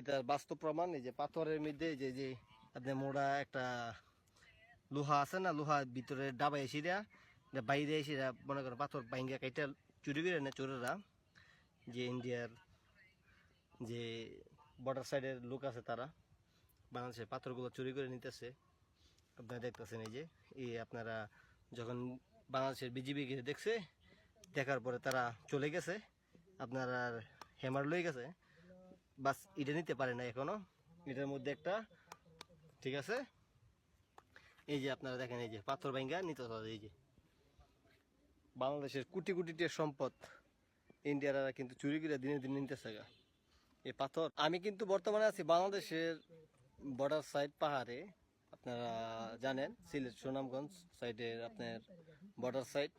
এটা বাস্তব প্রমাণ। এই যে পাথরের মধ্যে যে যে আপনার মোড়া একটা লোহা আছে না, লোহার ভিতরে ডাবাই এসিরা বাইরে এসিরা মনে করেন পাথর ভাঙ্গা কাইটা চুরি করে না চোরেরা। যে ইন্ডিয়ার যে বর্ডার সাইডের লোক আছে তারা বাংলাদেশের পাথরগুলো চুরি করে নিতেছে। আপনারা দেখতেছেন এই যে আপনারা যখন বাংলাদেশের বিজিবি দেখছে, দেখার পরে তারা চলে গেছে, আপনার আর হ্যামার লয়ে গেছে, বাস এটা নিতে পারে না এখনো। এটার মধ্যে একটা ঠিক আছে, এই যে আপনারা দেখেন এই যে পাথর ভাঙ্গা নিতে হবে। এই যে বাংলাদেশের কোটি কোটি টাকার সম্পদ ইন্ডিয়ারা কিন্তু চুরি করে দিনে দিনে নিতেছে গা এই পাথর। আমি কিন্তু বর্তমানে আছি বাংলাদেশের বর্ডার সাইড পাহাড়ে। আপনারা জানেন সিলেট সুনামগঞ্জ সাইডের আপনার বর্ডার সাইড,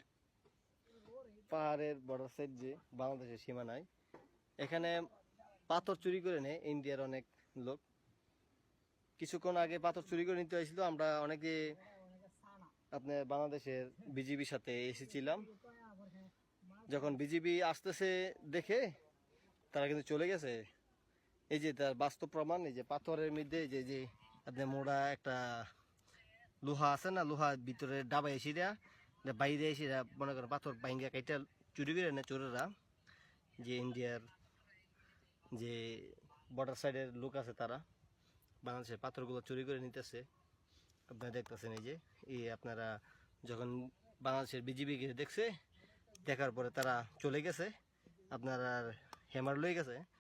পাহাড়ের বর্ডার সাইড যে বাংলাদেশের সীমানায়, এখানে পাথর চুরি করে নেয় ইন্ডিয়ার অনেক লোক। কিছুক্ষণ আগে পাথর চুরি করে নিতে হয়েছিল, আমরা অনেকে আপনার বাংলাদেশের বিজিবির সাথে এসেছিলাম। যখন বিজিবি আসতেছে দেখে তারা কিন্তু চলে গেছে। এই যে তার বাস্তব প্রমাণ। এই যে পাথরের মধ্যে যে যে আপনার মোড়া একটা লোহা আছে না, লোহার ভিতরে ডাবাই এসিরা বাইরে এসিরা মনে করেন পাথর ভাঙ্গা কাইটা চুরি করে না চোরেরা। যে ইন্ডিয়ার যে বর্ডার সাইডের লোক আছে তারা বাংলাদেশের পাথরগুলো চুরি করে নিতেছে। আপনারা দেখতেছেন এই যে আপনারা যখন বাংলাদেশের বিজিবি দেখছে, দেখার পরে তারা চলে গেছে, আপনার আর হ্যামার লয়ে গেছে।